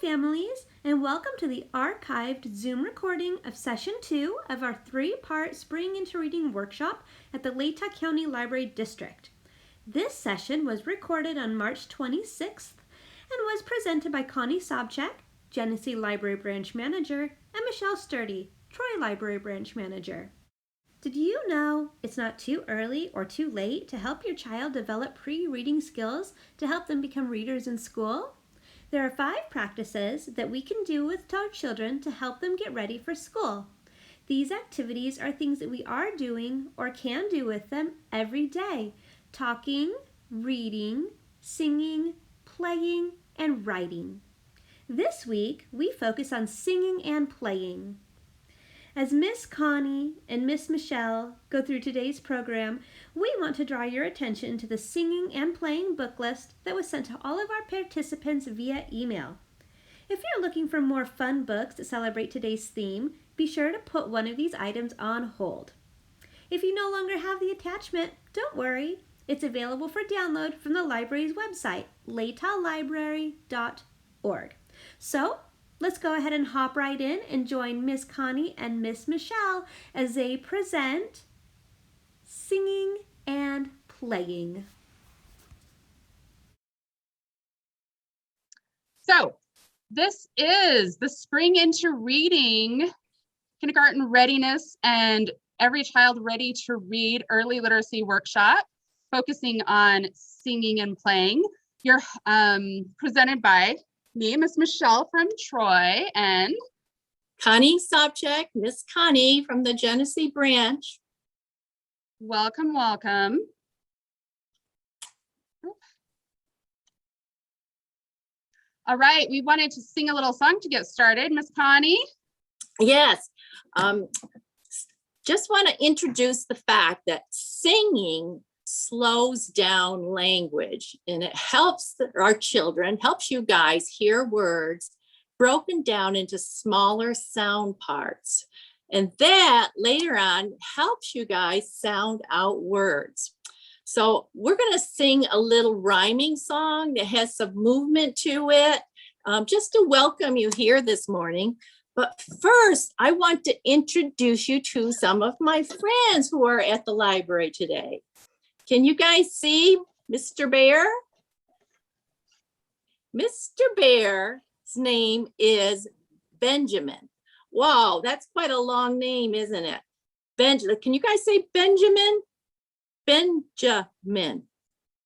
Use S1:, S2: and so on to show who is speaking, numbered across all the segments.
S1: families, and welcome to the archived Zoom recording of Session 2 of our 3-part Spring into Reading workshop at the Latah County Library District. This session was recorded on March 26th and was presented by Connie Sobczyk, Genesee Library Branch Manager, and Michelle Sturdy, Troy Library Branch Manager. Did you know it's not too early or too late to help your child develop pre-reading skills to help them become readers in school? There are 5 practices that we can do with our children to help them get ready for school. These activities are things that we are doing or can do with them every day: talking, reading, singing, playing, and writing. This week, we focus on singing and playing. As Miss Connie and Miss Michelle go through today's program, we want to draw your attention to the singing and playing book list that was sent to all of our participants via email. If you're looking for more fun books to celebrate today's theme, be sure to put one of these items on hold. If you no longer have the attachment, don't worry. It's available for download from the library's website, latahlibrary.org. So, let's go ahead and hop right in and join Miss Connie and Miss Michelle as they present singing and playing.
S2: So this is the Spring into Reading Kindergarten Readiness and Every Child Ready to Read Early Literacy Workshop, focusing on singing and playing. You're presented by me, Miss Michelle from Troy, and
S3: Connie Sobczyk, Miss Connie from the Genesee branch.
S2: welcome, welcome. All right, we wanted to sing a little song to get started. Miss Connie?
S3: Yes, just want to introduce the fact that singing slows down language, and it helps our children, helps you guys hear words broken down into smaller sound parts. And that later on helps you guys sound out words. So we're going to sing a little rhyming song that has some movement to it, just to welcome you here this morning. But first, I want to introduce you to some of my friends who are at the library today. Can you guys see Mr. Bear? Mr. Bear's name is Benjamin. Wow, that's quite a long name, isn't it? Benjamin. Can you guys say Benjamin? Benjamin.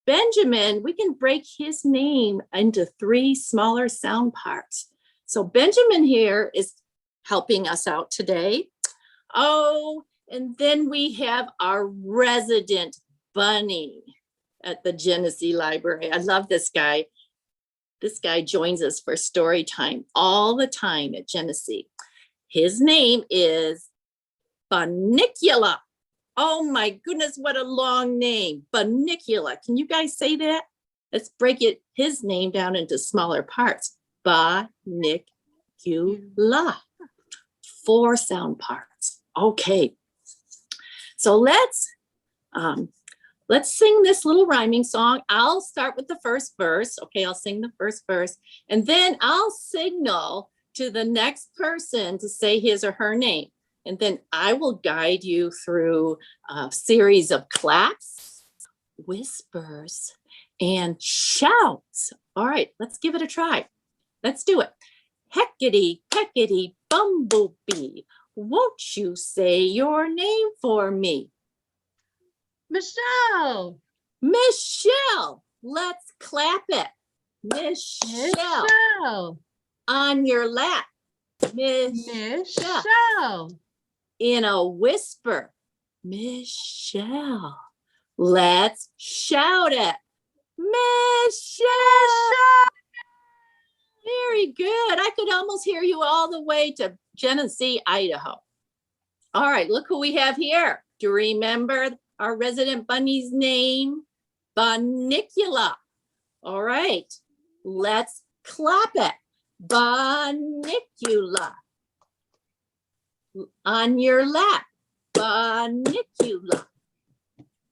S3: Benjamin, we can break his name into 3 smaller sound parts. So Benjamin here is helping us out today. Oh, and then we have our resident bunny at the Genesee Library. I love this guy. This guy joins us for story time all the time at Genesee. His name is Bunnicula. Oh my goodness, what a long name. Bunnicula. Can you guys say that? Let's break his name down into smaller parts. Bunnicula. 4 sound parts. Okay. So let's sing this little rhyming song. I'll start with the first verse. Okay, I'll sing the first verse, and then I'll signal to the next person to say his or her name. And then I will guide you through a series of claps, whispers, and shouts. All right, let's give it a try. Let's do it. Heckity, peckity, bumblebee, won't you say your name for me?
S2: Michelle.
S3: Michelle, let's clap it. Michelle. On your lap.
S2: Michelle.
S3: In a whisper. Michelle. Let's shout it. Michelle. Very good. I could almost hear you all the way to Genesee, Idaho. All right, look who we have here. Do you remember our resident bunny's name? Bunnicula. All right, let's clap it. Bunnicula. On your lap. Bunnicula.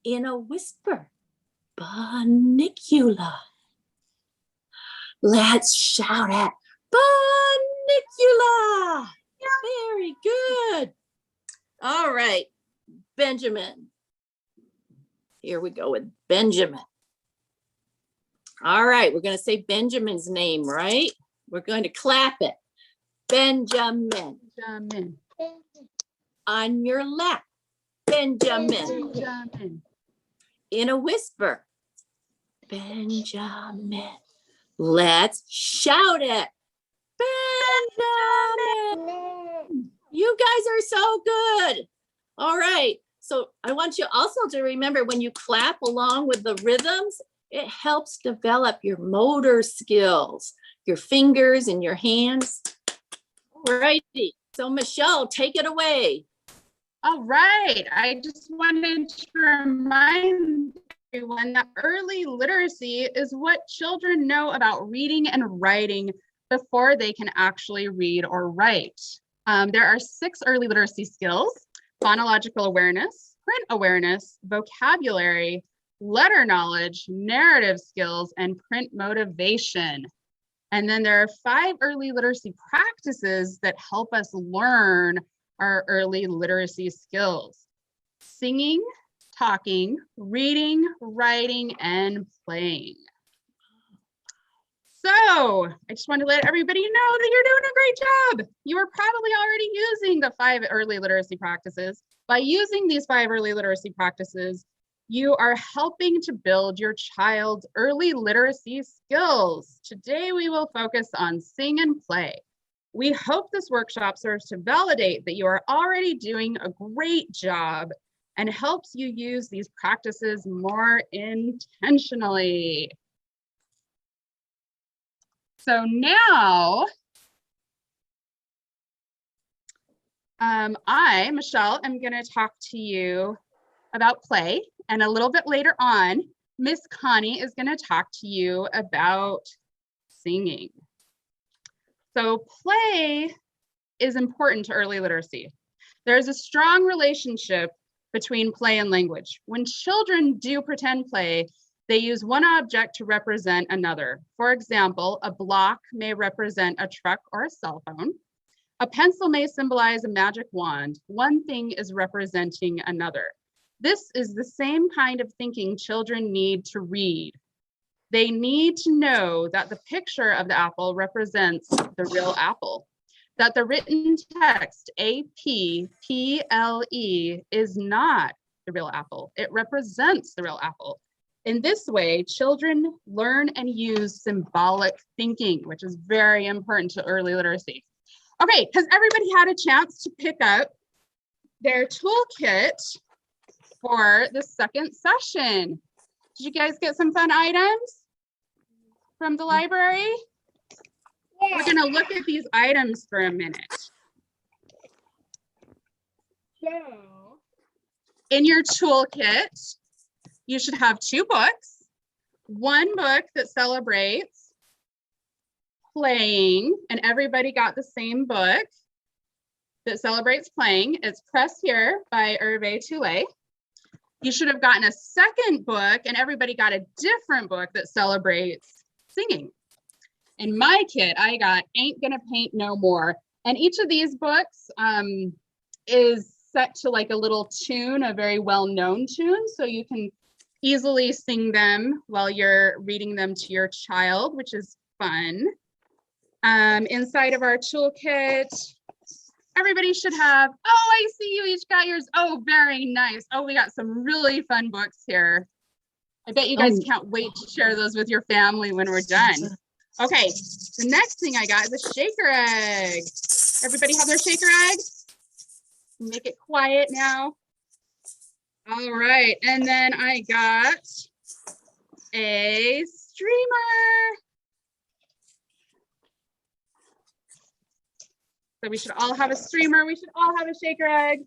S3: In a whisper. Bunnicula. Let's shout it. Canicula. Very good. All right, Benjamin. Here we go with Benjamin. All right, we're going to say Benjamin's name, right? We're going to clap it. Benjamin.
S2: Benjamin.
S3: On your lap. Benjamin.
S2: Benjamin.
S3: In a whisper. Benjamin. Let's shout it. Benjamin. You guys are so good. All right. So I want you also to remember when you clap along with the rhythms, it helps develop your motor skills, your fingers and your hands. All righty. So Michelle, take it away.
S2: All right. I just wanted to remind everyone that early literacy is what children know about reading and writing before they can actually read or write. There are 6 early literacy skills: phonological awareness, print awareness, vocabulary, letter knowledge, narrative skills, and print motivation. And then there are 5 early literacy practices that help us learn our early literacy skills: singing, talking, reading, writing, and playing. So I just wanted to let everybody know that you're doing a great job. You are probably already using the 5 early literacy practices. By using these 5 early literacy practices, you are helping to build your child's early literacy skills. Today, we will focus on sing and play. We hope this workshop serves to validate that you are already doing a great job and helps you use these practices more intentionally. So now, I, Michelle, am going to talk to you about play, and a little bit later on, Miss Connie is going to talk to you about singing. So play is important to early literacy. There's a strong relationship between play and language. When children do pretend play, they use one object to represent another. For example, a block may represent a truck or a cell phone. A pencil may symbolize a magic wand. One thing is representing another. This is the same kind of thinking children need to read. They need to know that the picture of the apple represents the real apple, that the written text A-P-P-L-E is not the real apple. It represents the real apple. In this way, children learn and use symbolic thinking, which is very important to early literacy. Okay, has everybody had a chance to pick up their toolkit for the second session? Did you guys get some fun items from the library? Yeah. We're gonna look at these items for a minute. So, in your toolkit, you should have 2 books. One book that celebrates playing, and everybody got the same book that celebrates playing. It's Press Here by Hervé Toulet. You should have gotten a second book, and everybody got a different book that celebrates singing. In my kit, I got Ain't Gonna Paint No More. And each of these books is set to like a little tune, a very well-known tune, so you can easily sing them while you're reading them to your child, which is fun. Inside of our toolkit, everybody should have, oh, I see you each got yours. Oh, very nice. Oh, we got some really fun books here. I bet you guys can't wait to share those with your family when we're done. Okay, the next thing I got is a shaker egg. Everybody have their shaker egg? Make it quiet now. All right, and then I got a streamer. So we should all have a streamer. We should all have a shaker egg.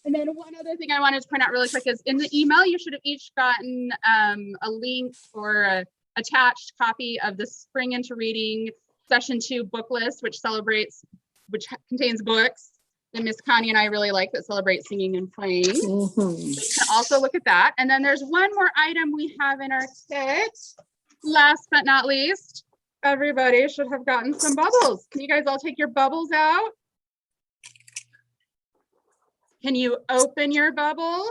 S2: And then one other thing I wanted to point out really quick is in the email, you should have each gotten a link or a attached copy of the Spring Into Reading Session 2 book list, which contains books that Miss Connie and I really like that celebrate singing and playing. So you can also look at that. And then there's one more item we have in our kit. Last but not least, Everybody should have gotten some bubbles. Can you guys all take your bubbles out? Can you open your bubbles?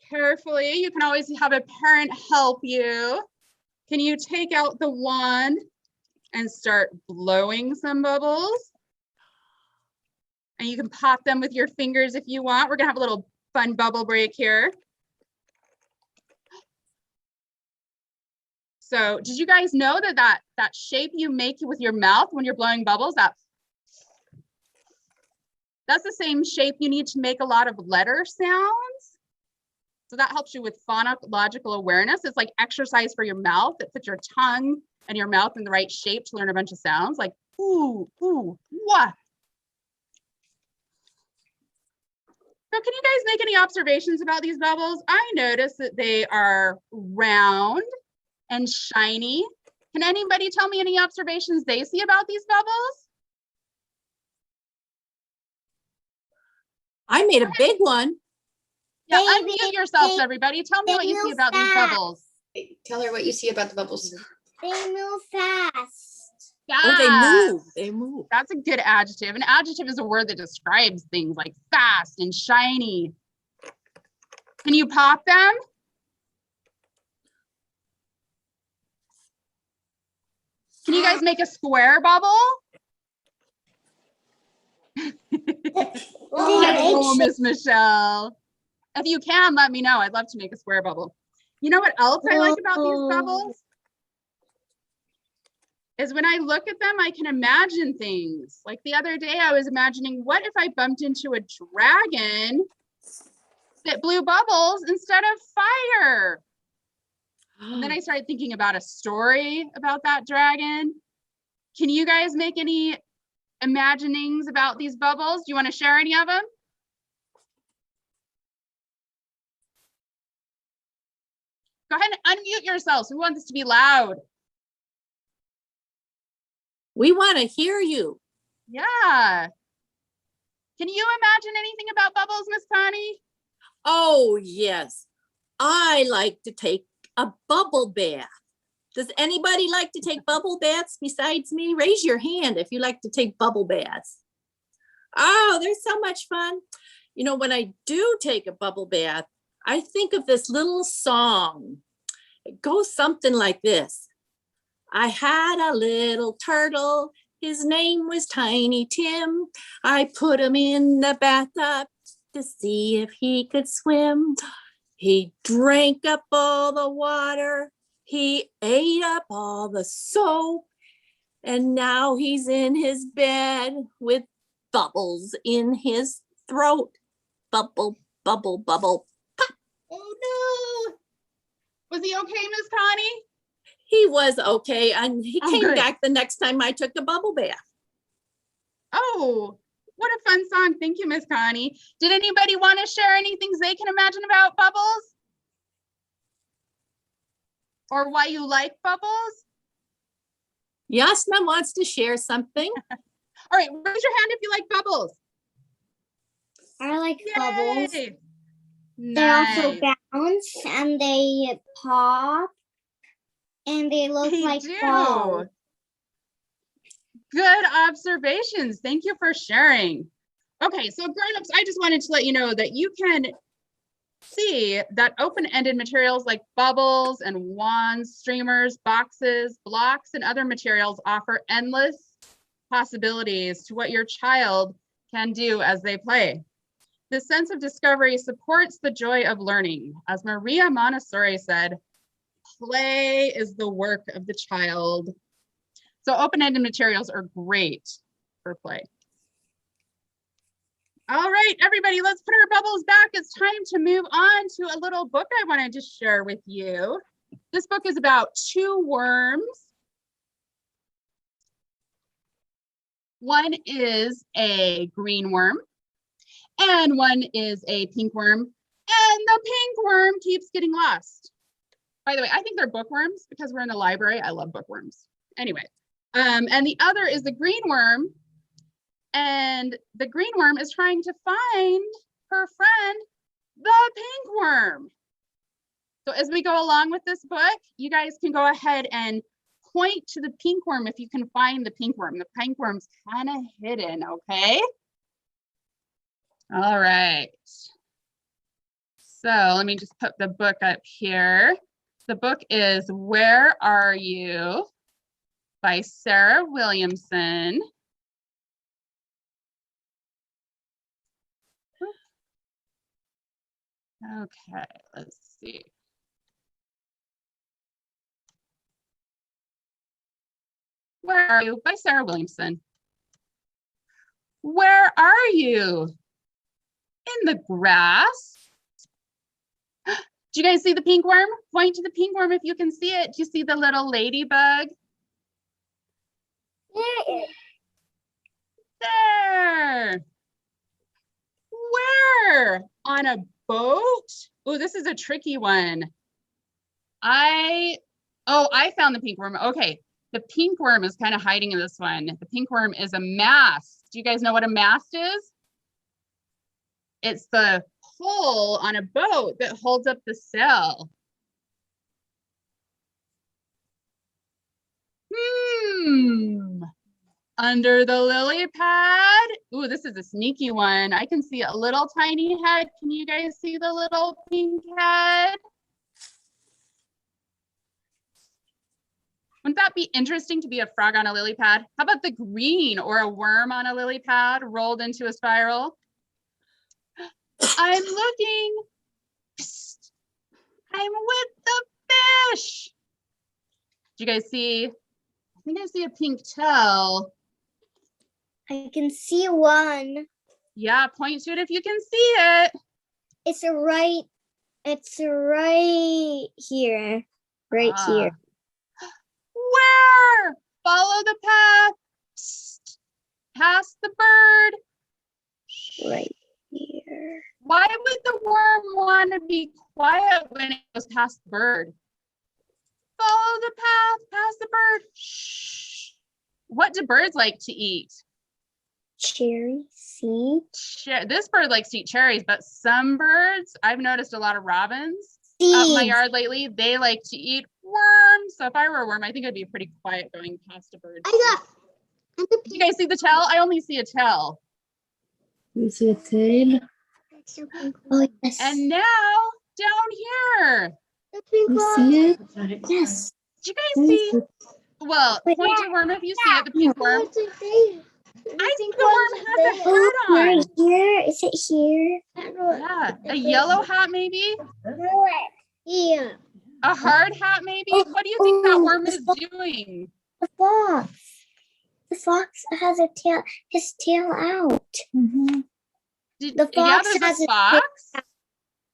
S2: Carefully, you can always have a parent help you. Can you take out the wand and start blowing some bubbles? And you can pop them with your fingers if you want. We're gonna have a little fun bubble break here. So did you guys know that shape you make with your mouth when you're blowing bubbles, that's the same shape you need to make a lot of letter sounds? So that helps you with phonological awareness. It's like exercise for your mouth. It puts your tongue and your mouth in the right shape to learn a bunch of sounds like ooh, ooh, wah. So can you guys make any observations about these bubbles? I noticed that they are round and shiny. Can anybody tell me any observations they see about these bubbles?
S3: I made a big one.
S2: Yeah, unmute yourselves, everybody. Tell me what you see about these bubbles.
S4: Tell her what you see about the bubbles.
S5: They move fast.
S2: Fast.
S3: Oh, they move. They move.
S2: That's a good adjective. An adjective is a word that describes things like fast and shiny. Can you pop them? Can you guys make a square bubble? Oh, Miss Michelle. If you can, let me know. I'd love to make a square bubble. You know what else I like about these bubbles? Is when I look at them, I can imagine things. Like the other day, I was imagining, what if I bumped into a dragon that blew bubbles instead of fire? And then I started thinking about a story about that dragon. Can you guys make any imaginings about these bubbles? Do you want to share any of them? Go ahead and unmute yourselves. We want this to be loud.
S3: We want to hear you.
S2: Yeah. Can you imagine anything about bubbles, Miss Connie?
S3: Oh, yes. I like to take a bubble bath. Does anybody like to take bubble baths besides me? Raise your hand if you like to take bubble baths. Oh, they're so much fun. You know, when I do take a bubble bath, I think of this little song. It goes something like this. I had a little turtle. His name was Tiny Tim. I put him in the bathtub to see if he could swim. He drank up all the water. He ate up all the soap. And now he's in his bed with bubbles in his throat. Bubble, bubble, bubble. Pop.
S2: Oh no. Was he okay, Miss Connie?
S3: He was okay. And he came
S2: good.
S3: back the next time I took a bubble bath.
S2: Oh, what a fun song. Thank you, Miss Connie. Did anybody want to share any things they can imagine about bubbles? Or why you like bubbles?
S3: Yasna wants to share something.
S2: All right, raise your hand if you like bubbles.
S5: I like
S2: Yay!
S5: bubbles. They
S2: Nice.
S5: also bounce and they pop and they look
S2: They
S5: like
S2: do.
S5: balls.
S2: Good observations. Thank you for sharing. Okay, so grown-ups, I just wanted to let you know that you can see that open-ended materials like bubbles and wands, streamers, boxes, blocks, and other materials offer endless possibilities to what your child can do as they play. This sense of discovery supports the joy of learning. As Maria Montessori said, play is the work of the child. So open-ended materials are great for play. All right, everybody, let's put our bubbles back. It's time to move on to a little book I wanted to share with you. This book is about two worms. One is a green worm and one is a pink worm. And the pink worm keeps getting lost. By the way, I think they're bookworms because we're in the library. I love bookworms. Anyway, and the other is the green worm. And the green worm is trying to find her friend, the pink worm. So as we go along with this book, you guys can go ahead and point to the pink worm if you can find the pink worm. The pink worm's kind of hidden, okay? All right. So let me just put the book up here. The book is Where Are You? By Sarah Williamson. Okay, let's see. Where Are You? By Sarah Williamson. Where are you? In the grass. Do you guys see the pink worm? Point to the pink worm if you can see it. Do you see the little ladybug? There. Where? On a boat? Oh, this is a tricky one. I found the pink worm. Okay, the pink worm is kind of hiding in this one. The pink worm is a mast. Do you guys know what a mast is? It's the pole on a boat that holds up the sail. Under the lily pad. Ooh, this is a sneaky one. I can see a little tiny head. Can you guys see the little pink head? Wouldn't that be interesting to be a frog on a lily pad? How about the green or a worm on a lily pad rolled into a spiral? I'm looking. Psst. I'm with the fish. Do you guys see? I think I see a pink tail.
S5: I can see one.
S2: Yeah, point to it if you can see it.
S5: It's right here. Right here.
S2: Where? Follow the path. Psst. Past the bird.
S5: Right here.
S2: Why would the worm want to be quiet when it goes past the bird? Follow the path past the bird. Shh. What do birds like to eat?
S5: Cherry seed.
S2: This bird likes to eat cherries, but some birds, I've noticed a lot of robins
S5: Seeds.
S2: out in my yard lately, they like to eat worms. So if I were a worm, I think I'd be pretty quiet going past a bird. Do you guys see the tail? I only see a tail.
S6: You see a tail?
S5: Oh, yes.
S2: And now down here.
S6: You see it?
S5: Yes.
S2: Do you guys see? Well, point to the worm if you see it, the pink worm. I think the worm has a hat on.
S5: Right here. Is it here?
S2: Yeah, a yellow hat maybe?
S5: Yeah.
S2: A hard hat maybe? What do you think that worm is doing?
S5: The fox. The fox has a tail. His tail out.
S6: Mm-hmm.
S5: The
S2: Yeah,
S5: fox
S2: there's
S5: has
S2: a
S5: a
S2: fox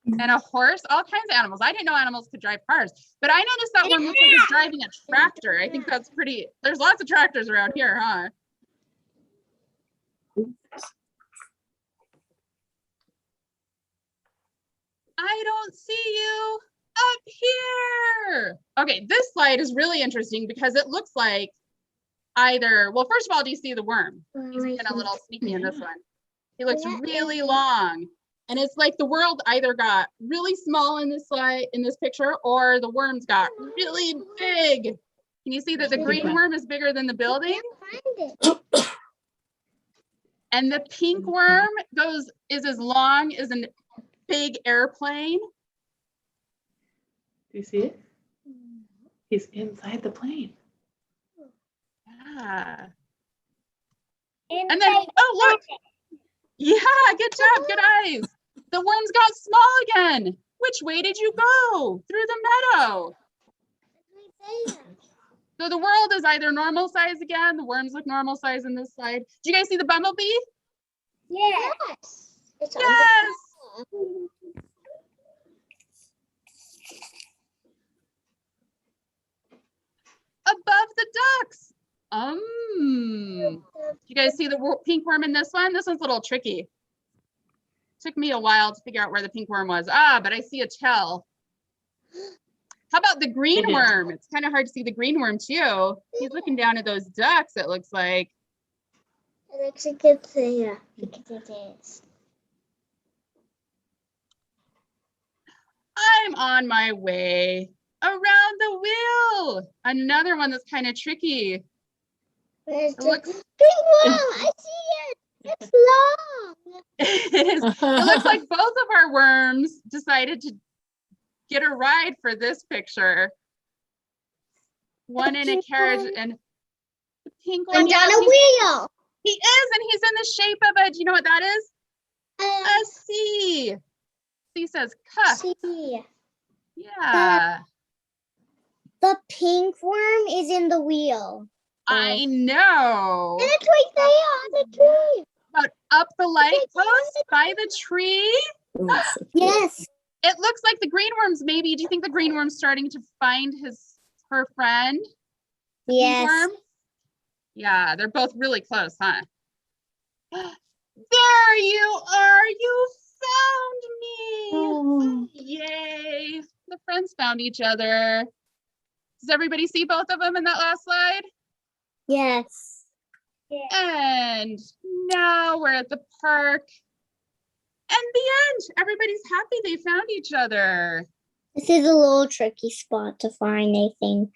S2: and a horse, all kinds of animals. I didn't know animals could drive cars, but I noticed that worm looks like it's driving a tractor. I think that's pretty, there's lots of tractors around here, huh? I don't see you up here. Okay, this slide is really interesting because it looks like either, well, first of all, do you see the worm? He's kind of a little sneaky in this one. He looks really long. And it's like the world either got really small in this slide, in this picture, or the worms got really big. Can you see that the green worm is bigger than the building? And the pink worm is as long as a big airplane.
S6: Do you see it? He's inside the plane.
S2: Yeah. And then, oh, look. Yeah, good job, good eyes. The worms got small again. Which way did you go? Through the meadow. So the world is either normal size again. The worms look normal size in this slide. Do you guys see the bumblebee?
S5: Yes. It's
S2: Yes. Above the ducks. You guys see the pink worm in this one? This one's a little tricky. Took me a while to figure out where the pink worm was. But I see a tail. How about the green worm? It's kind of hard to see the green worm too. He's looking down at those ducks, it looks like.
S5: It looks like it's there. Because it is.
S2: I'm on my way. around the wheel. Another one that's kind of tricky.
S5: Where's
S2: It
S5: the
S2: looks,
S5: pink one? I see it. It's long.
S2: it looks like both of our worms decided to get a ride for this picture. One in a
S5: pink
S2: carriage
S5: one.
S2: and the pink one.
S5: And
S2: Yeah,
S5: on a wheel.
S2: he is, and he's in the shape of a, do you know what that is? A C. C says cuff.
S5: See.
S2: Yeah,
S5: The pink worm is in the wheel.
S2: I know.
S5: And it's right there on the tree.
S2: But up the light
S5: It's right there on
S2: post
S5: the
S2: by the tree.
S5: Yes.
S2: It looks like the green worm's maybe. Do you think the green worm's starting to find her friend? The pink
S5: Yes.
S2: worm? Yeah, they're both really close, huh? There you are. You found me.
S3: Oh.
S2: Yay. The friends found each other. Does everybody see both of them in that last slide?
S5: Yes.
S2: And now we're at the park. And the end. Everybody's happy they found each other.
S5: This is a little tricky spot to find, I think.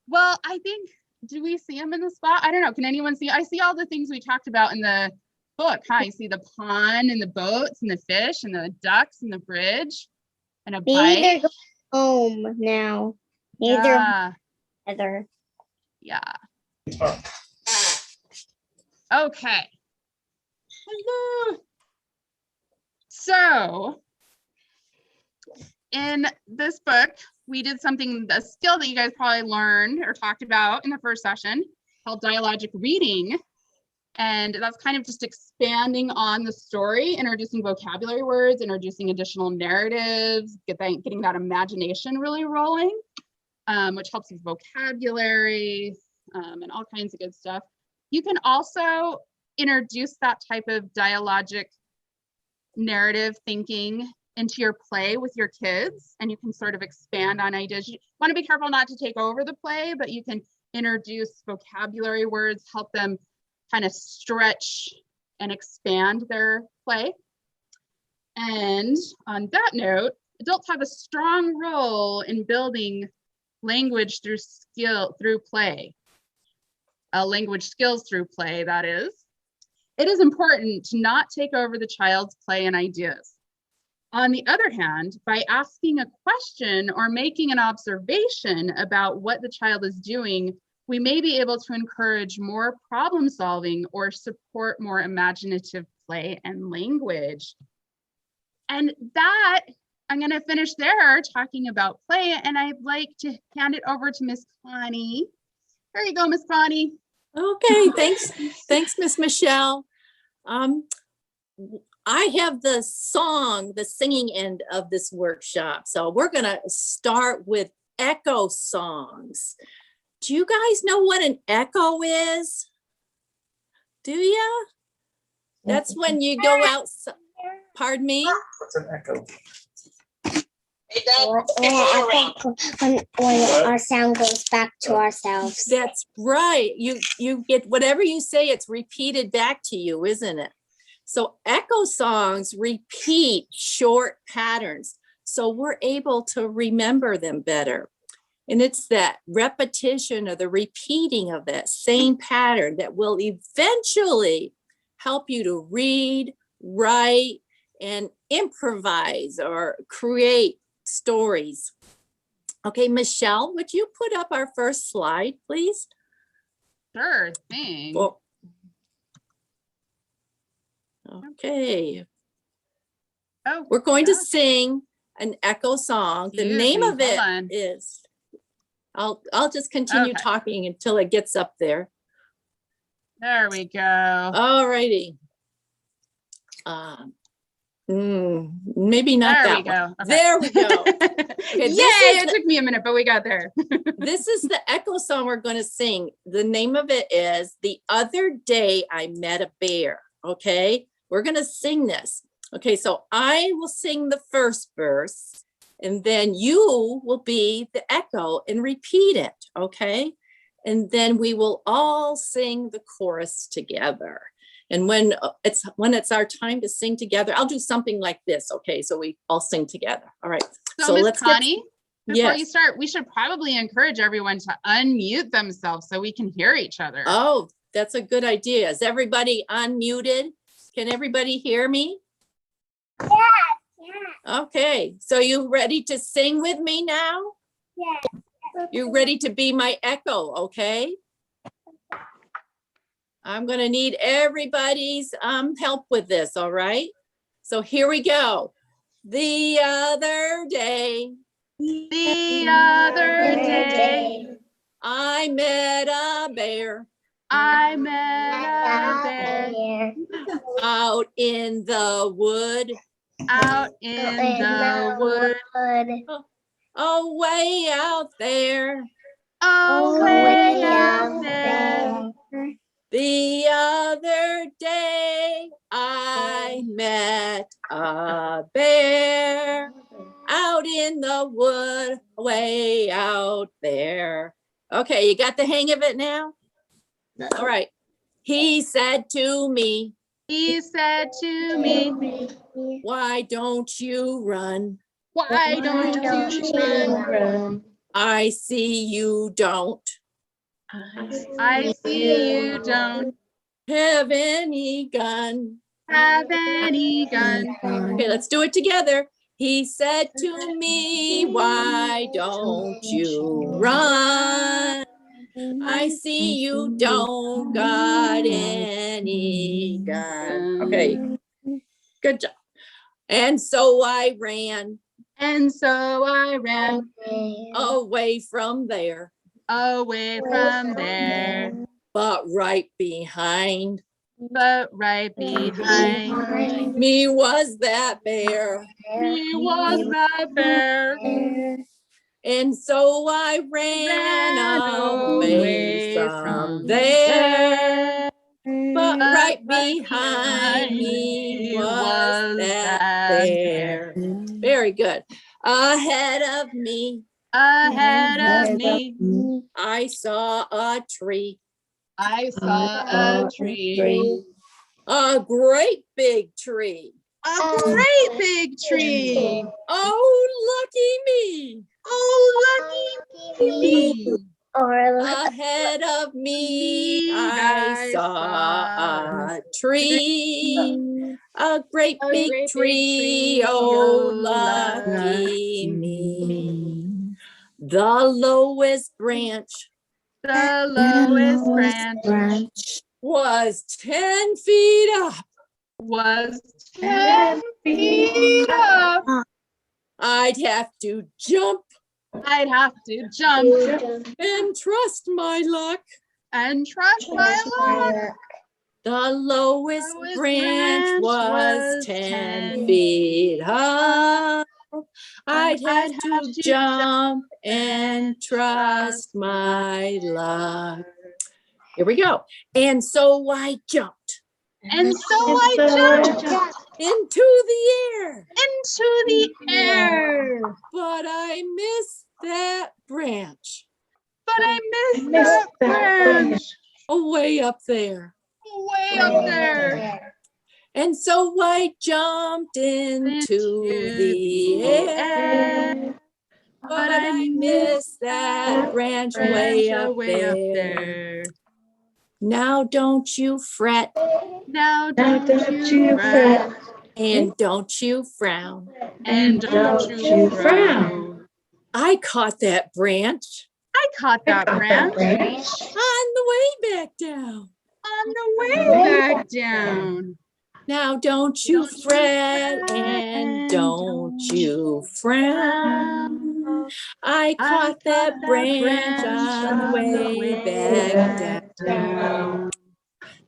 S2: Well, I think, do we see them in the spot? I don't know. Can anyone see? I see all the things we talked about in the book. Huh? I see the pond and the boats and the fish and the ducks and the bridge and a
S5: Maybe they're
S2: bike.
S5: going home now. Maybe
S2: Yeah.
S5: they're together.
S2: Yeah. Okay. Hello. So in this book, we did something, a skill that you guys probably learned or talked about in the first session called dialogic reading. And that's kind of just expanding on the story, introducing vocabulary words, introducing additional narratives, getting that imagination really rolling, which helps with vocabulary and all kinds of good stuff. You can also introduce that type of dialogic narrative thinking into your play with your kids, and you can sort of expand on ideas. You want to be careful not to take over the play, but you can introduce vocabulary words, help them kind of stretch and expand their play. And on that note, adults have a strong role in building language through play. Language skills through play, that is. It is important to not take over the child's play and ideas. On the other hand, by asking a question or making an observation about what the child is doing, we may be able to encourage more problem solving or support more imaginative play and language. And that, I'm going to finish there talking about play, and I'd like to hand it over to Miss Connie. There you go, Miss Connie.
S3: Okay, thanks, Miss Michelle. I have the singing end of this workshop. So we're gonna start with echo songs. Do you guys know what an echo is? Do ya? That's when you go outside. Pardon me?
S7: What's an echo?
S5: When our sound goes back to ourselves.
S3: That's right. You get whatever you say, it's repeated back to you, isn't it? So echo songs repeat short patterns, so we're able to remember them better. And it's that repetition or the repeating of that same pattern that will eventually help you to read, write, and improvise or create stories. Okay, Michelle, would you put up our first slide, please?
S2: Sure thing.
S3: Well, okay.
S2: Oh,
S3: We're going to
S2: gosh.
S3: sing an echo song. The
S2: Excuse
S3: name
S2: me,
S3: of it
S2: hold on.
S3: is, I'll just continue
S2: Okay.
S3: talking until it gets up there.
S2: There we go.
S3: All righty. Maybe not
S2: There
S3: that
S2: we
S3: one.
S2: go. Okay.
S3: There we go.
S2: Yay,
S3: this is
S2: it
S3: the-
S2: took me a minute, but we got there.
S3: This is the echo song we're going to sing. The name of it is The Other Day I Met a Bear. Okay, we're going to sing this. Okay, so I will sing the first verse and then you will be the echo and repeat it. Okay, and then we will all sing the chorus together. And when it's our time to sing together, I'll do something like this. Okay, so we all sing together. All right.
S2: So Miss
S3: let's
S2: Connie, Before you
S3: Yes.
S2: start, we should probably encourage everyone to unmute themselves so we can hear each other.
S3: Oh, that's a good idea. Is everybody unmuted? Can everybody hear me? Okay, so you ready to sing with me now? You ready to be my echo, okay? I'm gonna need everybody's help with this, all right? So here we go. The other day,
S2: The other day,
S3: I met a bear
S2: I met a bear
S3: out in the wood,
S2: out in the wood,
S3: oh, way out there.
S2: oh, way out there.
S3: The other day, I met a bear out in the wood, way out there. Okay, you got the hang of it now? All right. He said to me,
S2: He said to me,
S3: why don't you run?
S2: why don't you run?
S3: I see you don't
S2: I see you don't
S3: have any gun.
S2: have any gun.
S3: Okay, let's do it together. He said to me, why don't you run? I see you don't got any gun. Okay, good job. And so I ran
S2: And so I ran
S3: away from there,
S2: away from there,
S3: but right behind
S2: but right behind
S3: me was that bear.
S2: me was the bear.
S3: And so I ran away from there, but right behind me was that bear. Very good. Ahead of me,
S2: Ahead of me,
S3: I saw a tree,
S2: I saw a tree,
S3: a great big tree.
S2: a great big tree.
S3: Oh, lucky me.
S2: Oh, lucky me.
S3: Ahead of me, I saw a tree, a great big tree. Oh, lucky me. The lowest branch
S2: The lowest branch
S3: was 10 feet up.
S2: was 10 feet up.
S3: I'd have to jump
S2: I'd have to jump
S3: and trust my luck.
S2: and trust my luck.
S3: The lowest branch was 10 feet up. I'd have to jump and trust my luck. Here we go. And so I jumped
S2: And so I jumped
S3: into the air,
S2: into the air.
S3: but I missed that branch
S2: But I missed that branch
S3: away up there.
S2: way up there.
S3: And so I jumped into the air, but I missed that branch way up there. Now don't you fret
S2: Now don't you fret
S3: and don't you frown.
S2: and don't you frown.
S3: I caught that branch
S2: I caught that branch
S3: on the way back down.
S2: on the way back down.
S3: Now don't you fret and don't you frown. I caught that branch on the way back down.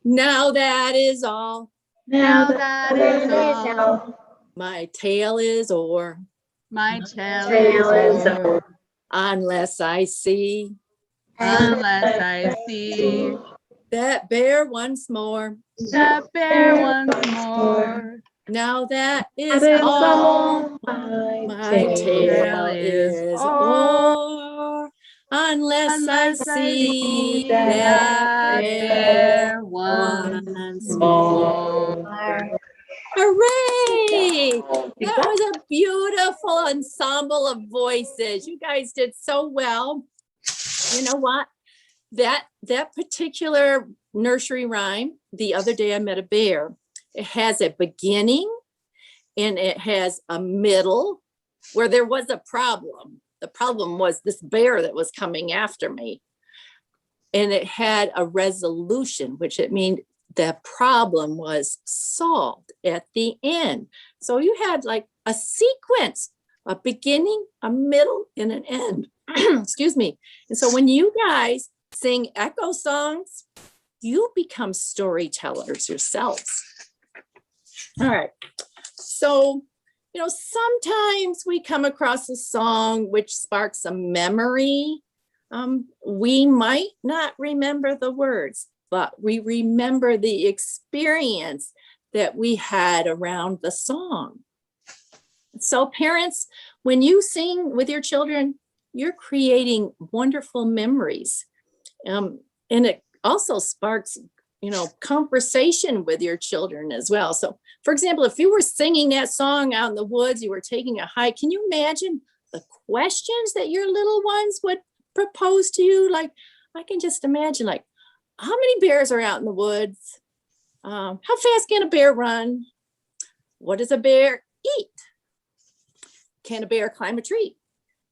S3: Now that is all.
S2: Now that is all.
S3: My tale is o'er.
S2: My tail is over.
S3: Unless I see
S2: Unless I see
S3: that bear once more.
S2: the bear once more.
S3: Now that is all. My tale is o'er. Unless I see that bear once more. Hooray! That was a beautiful ensemble of voices. You guys did so well. You know what? That particular nursery rhyme, The Other Day I Met a Bear, it has a beginning and it has a middle where there was a problem. The problem was this bear that was coming after me. And it had a resolution, which it means the problem was solved at the end. So you had like a sequence, a beginning, a middle, and an end. Excuse me. And so when you guys sing echo songs, you become storytellers yourselves. All right. So, sometimes we come across a song which sparks a memory. We might not remember the words, but we remember the experience that we had around the song. So parents, when you sing with your children, you're creating wonderful memories. And it also sparks, conversation with your children as well. So for example, if you were singing that song out in the woods, you were taking a hike, can you imagine the questions that your little ones would propose to you? Like, I can just imagine, like, how many bears are out in the woods? How fast can a bear run? What does a bear eat? Can a bear climb a tree?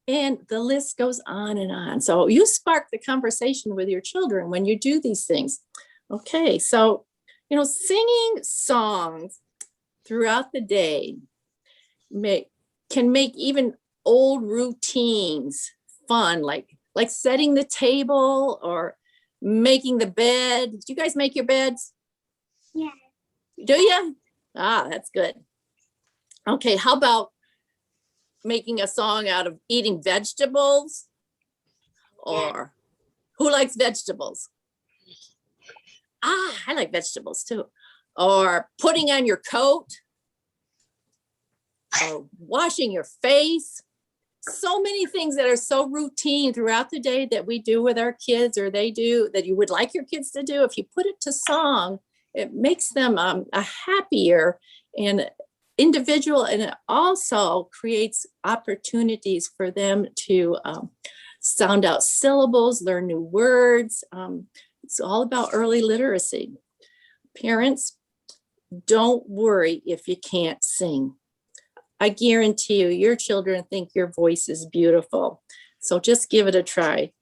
S3: And the list goes on and on. So you spark the conversation with your children when you do these things. Okay, so, singing songs throughout the day can make even old routines fun, like setting the table or making the bed. Do you guys make your beds?
S5: Yeah.
S3: Do you? Ah, that's good. Okay, how about making a song out of eating vegetables? Or who likes vegetables? Ah, I like vegetables too. Or putting on your coat, or washing your face. So many things that are so routine throughout the day that we do with our kids, or they do, that you would like your kids to do. If you put it to song, it makes them a happier and individual, and it also creates opportunities for them to sound out syllables, learn new words. It's all about early literacy. Parents, don't worry if you can't sing. I guarantee you, your children think your voice is beautiful. So just give it a try.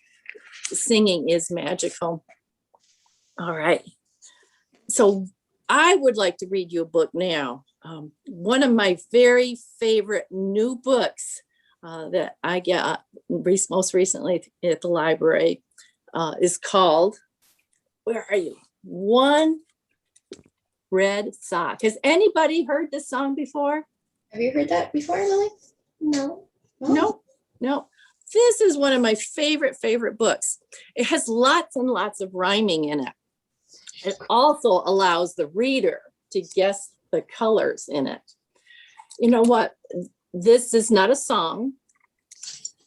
S3: Singing is magical. All right. So I would like to read you a book now. One of my very favorite new books that I got most recently at the library is called, where are you? One Red Sock. Has anybody heard this song before?
S4: Have you heard that before, Lily?
S5: No.
S3: No. This is one of my favorite books. It has lots and lots of rhyming in it. It also allows the reader to guess the colors in it. You know what? This is not a song.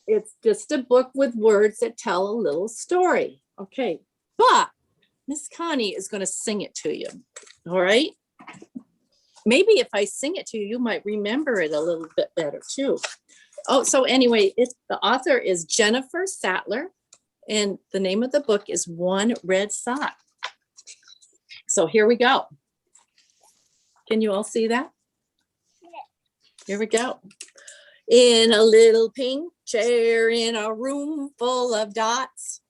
S3: It's just a book with words that tell a little story. Okay, but Miss Connie is going to sing it to you. All right. Maybe if I sing it to you, you might remember it a little bit better too. Oh, so anyway, the author is Jennifer Sattler, and the name of the book is One Red Sock. So here we go. Can you all see that? Here we go. In a little pink chair in a room full of dots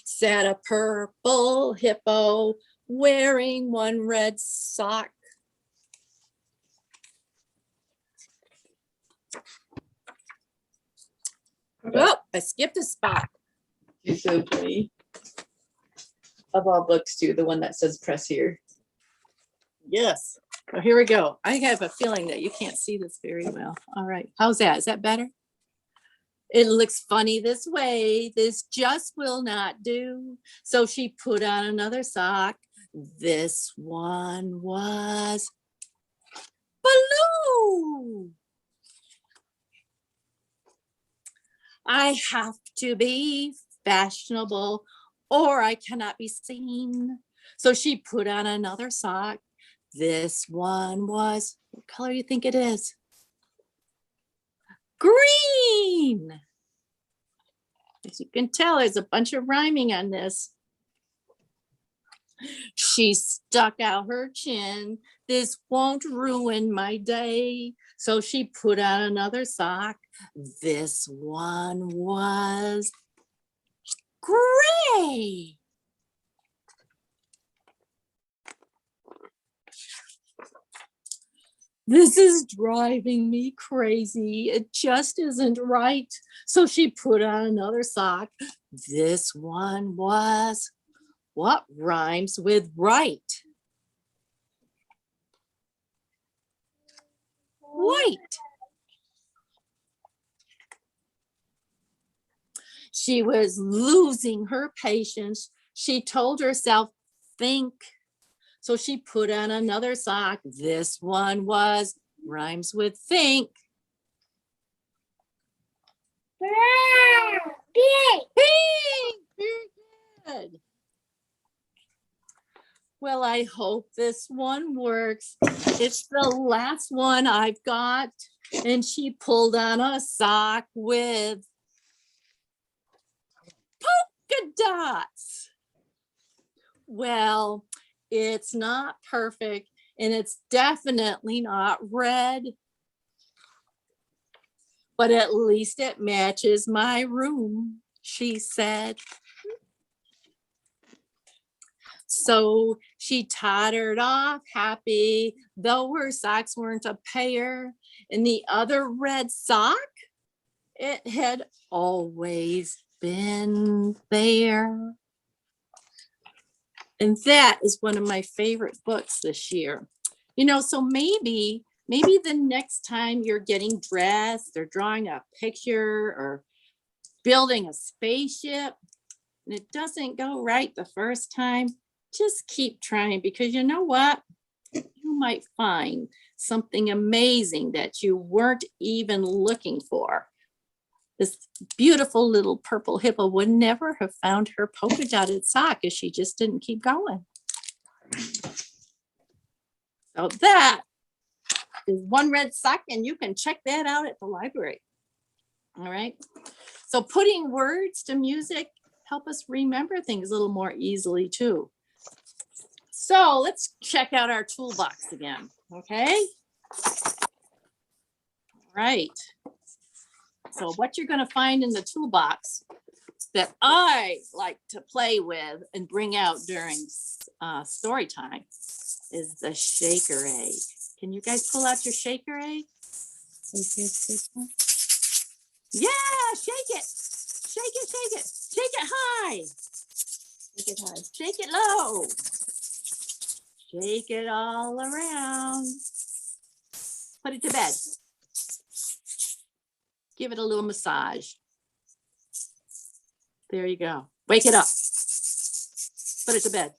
S3: sat a purple hippo wearing one red sock. Oh, I skipped a spot.
S6: You're so funny. Of all books too, the one that says press here.
S3: Yes. Well, here we go. I have a feeling that you can't see this very well. All right. How's that? Is that better? It looks funny this way. This just will not do. So she put on another sock. This one was blue. I have to be fashionable or I cannot be seen. So she put on another sock. This one was What color do you think it is? Green. As you can tell, there's a bunch of rhyming on this. She stuck out her chin. This won't ruin my day. So she put on another sock. This one was gray. This is driving me crazy. It just isn't right. So she put on another sock. This one was, what rhymes with right? White. She was losing her patience. She told herself, think. So she put on another sock. This one was, rhymes with think. Pink. Very good. Well, I hope this one works. It's the last one I've got. And she pulled on a sock with polka dots. Well, it's not perfect, and it's definitely not red. But at least it matches my room, she said. So she tottered off happy, though her socks weren't a pair. And the other red sock, it had always been there. And that is one of my favorite books this year. You know, so maybe the next time you're getting dressed or drawing a picture or building a spaceship, and it doesn't go right the first time, just keep trying, because you know what? You might find something amazing that you weren't even looking for. This beautiful little purple hippo would never have found her polka dotted sock if she just didn't keep going. So that is one red sock, and you can check that out at the library. All right. So putting words to music help us remember things a little more easily too. So let's check out our toolbox again. Okay. All right. So what you're going to find in the toolbox that I like to play with and bring out during story time is the shaker egg. Can you guys pull out your shaker egg? Yeah, shake it. Shake it, shake it. Shake it high. Shake it high. Shake it low. Shake it all around. Put it to bed. Give it a little massage. There you go. Wake it up. Put it to bed.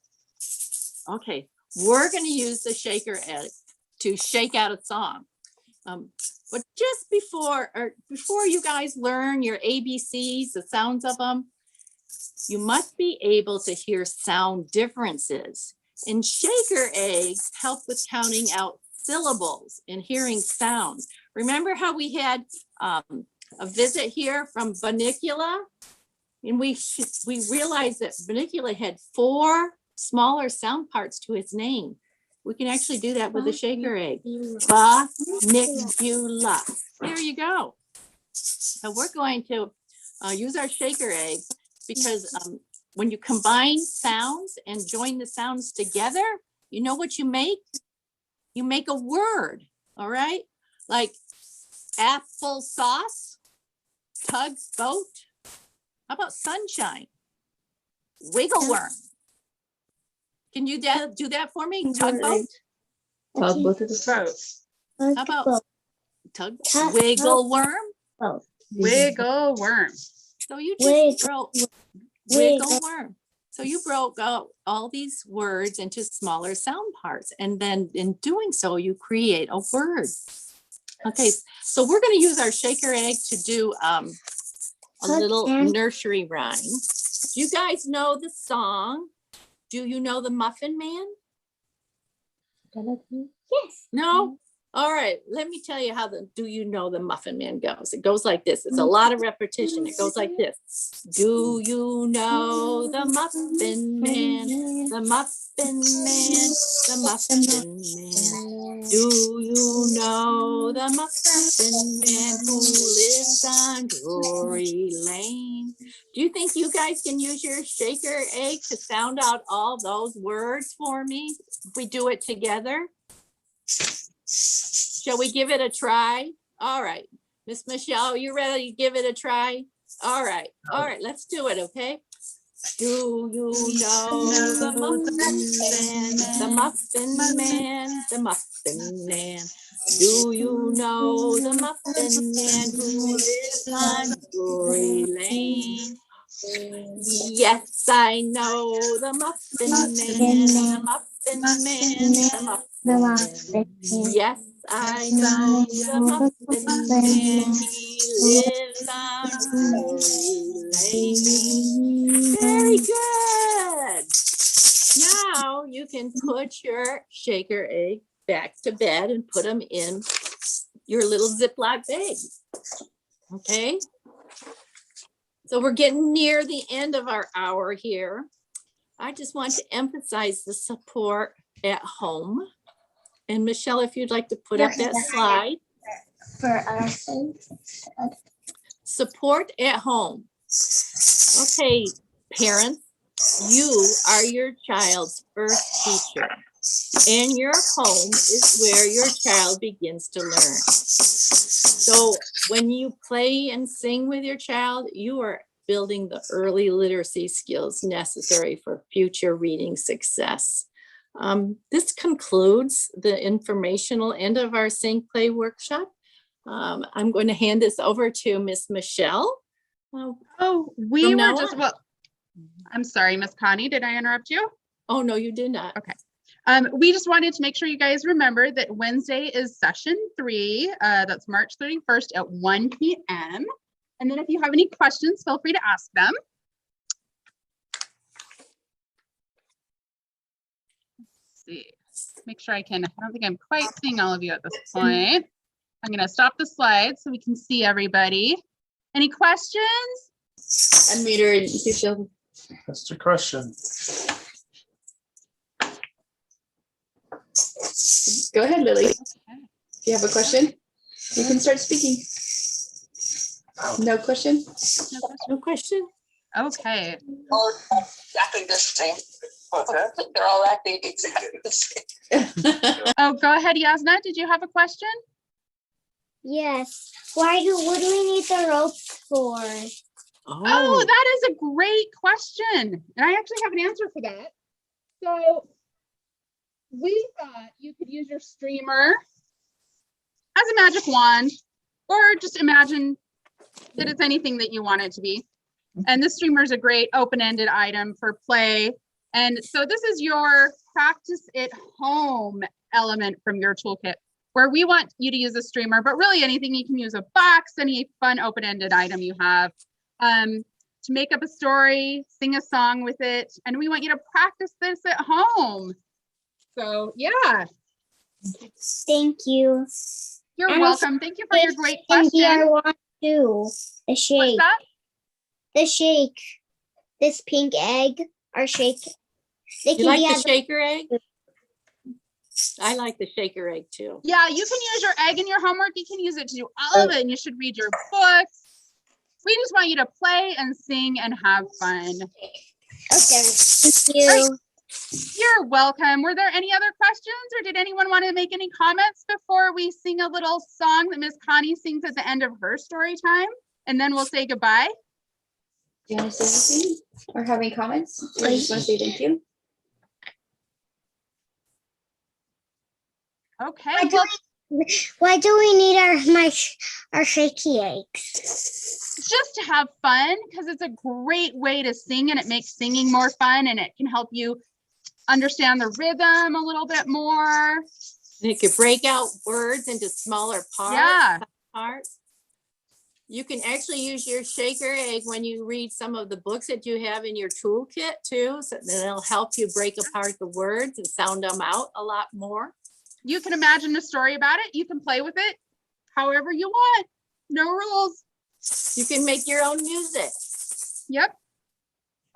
S3: Okay, we're going to use the shaker egg to shake out a song. But just before you guys learn your ABCs, the sounds of them, you must be able to hear sound differences. And shaker eggs help with counting out syllables and hearing sounds. Remember how we had a visit here from Bunnicula? And we realized that Bunnicula had 4 smaller sound parts to its name. We can actually do that with a shaker egg. Bunnicula. There you go. So we're going to use our shaker egg because when you combine sounds and join the sounds together, you know what you make? You make a word, all right? Like applesauce, tugboat. How about sunshine? Wiggle worm. Can you do that for me? Tugboat?
S6: Both of the
S2: Boat.
S3: How about wiggle worm?
S2: Wiggle worm.
S3: So you just broke wiggle worm. So you broke out all these words into smaller sound parts. And then in doing so, you create a word. Okay, so we're going to use our shaker egg to do a little nursery rhyme. You guys know the song. Do you know the Muffin Man?
S5: Yes.
S3: No? All right, let me tell you how the Do You Know the Muffin Man goes. It goes like this. It's a lot of repetition. It goes like this. Do you know the Muffin Man? The Muffin Man, the Muffin Man. Do you know the Muffin Man who lives on Drury Lane? Do you think you guys can use your shaker egg to sound out all those words for me if we do it together? Shall we give it a try? All right. Miss Michelle, you ready to give it a try? All right. All right. Let's do it. Okay. Do you know the Muffin Man? The Muffin Man. The Muffin Man. Do you know the Muffin Man who lives on Drury Lane? Yes, I know the Muffin Man. The Muffin Man. The Muffin Man. Yes, I know the Muffin Man. He lives on Drury Lane. Very good. Now you can put your shaker egg back to bed and put them in your little Ziploc bag. Okay. So we're getting near the end of our hour here. I just want to emphasize the support at home. And Michelle, if you'd like to put up that slide.
S5: For us.
S3: Support at home. Okay, parents, you are your child's first teacher. And your home is where your child begins to learn. So when you play and sing with your child, you are building the early literacy skills necessary for future reading success. This concludes the informational end of our Sing Play workshop. I'm going to hand this over to Miss Michelle.
S2: We were just, well, I'm sorry, Miss Connie, did I interrupt you?
S3: Oh, no, you did not.
S2: Okay. We just wanted to make sure you guys remember that Wednesday is session 3. That's March 31st at 1 p.m. And then if you have any questions, feel free to ask them. Let's see. Make sure I don't think I'm quite seeing all of you at this point. I'm going to stop the slide so we can see everybody. Any questions?
S6: Unmute her and see if she'll.
S7: That's the question.
S6: Go ahead, Lily.
S2: Okay.
S6: If you have a question, you can start speaking. No question?
S3: No question?
S2: Okay.
S8: All acting the same. They're all acting exactly the same.
S2: Oh, go ahead, Yasna. Did you have a question?
S5: Yes. What do we need the ropes for?
S2: Oh, that is a great question. And I actually have an answer for that. So we thought you could use your streamer as a magic wand, or just imagine that it's anything that you want it to be. And this streamer is a great open-ended item for play. And so this is your practice at home element from your toolkit, where we want you to use a streamer, but really anything. You can use a box, any fun open-ended item you have, to make up a story, sing a song with it. And we want you to practice this at home. So yeah.
S5: Thank you.
S2: You're
S5: And
S2: welcome. Thank you for your great question.
S5: I want to. The
S2: What's
S5: shake.
S2: that?
S5: The shake. This pink egg or shake. They
S3: You
S5: can
S3: like
S5: be
S3: the
S5: as
S3: shaker egg? I like the shaker egg too.
S2: Yeah, you can use your egg in your homework. You can use it to do all of it, and you should read your books. We just want you to play and sing and have fun.
S5: Okay. Thank you.
S2: You're welcome. Were there any other questions, or did anyone want to make any comments before we sing a little song that Miss Connie sings at the end of her story time? And then we'll say goodbye.
S6: Do you want to say anything or have any comments? Or just want to say thank you?
S2: Okay.
S5: Why do we need our shaky eggs?
S2: Just to have fun, because it's a great way to sing, and it makes singing more fun, and it can help you understand the rhythm a little bit more.
S3: And it could break out words into smaller parts.
S2: Yeah.
S3: Parts. You can actually use your shaker egg when you read some of the books that you have in your toolkit too. So then it'll help you break apart the words and sound them out a lot more.
S2: You can imagine a story about it. You can play with it however you want. No rules.
S3: You can make your own music.
S2: Yep.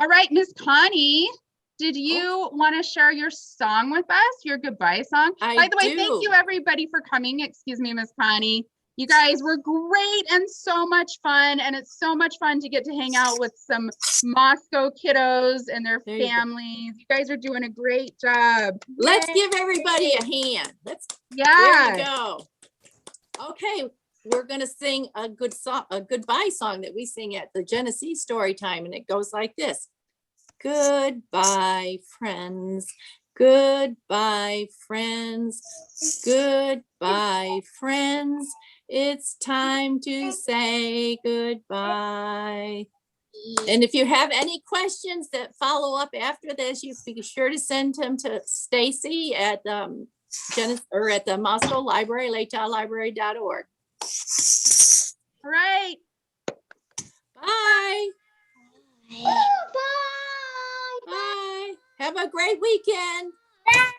S2: All right, Miss Connie, did you want to share your song with us, your goodbye song? By the way, thank you everybody for coming. Excuse me, Miss Connie. You guys were great and so much fun. And it's so much fun to get to hang out with some Moscow kiddos and their families. You guys are doing a great job.
S3: Let's give everybody a hand. There you go. Okay, we're gonna sing a good song, a goodbye song that we sing at the Genesee story time, and it goes like this. Goodbye, friends. Goodbye, friends. Goodbye, friends. It's time to say goodbye. And if you have any questions that follow up after this, you be sure to send them to Stacy at at the Moscow Library, latahlibrary.org.
S2: All right.
S3: Bye.
S5: Bye.
S3: Bye. Have a great weekend.
S5: Bye.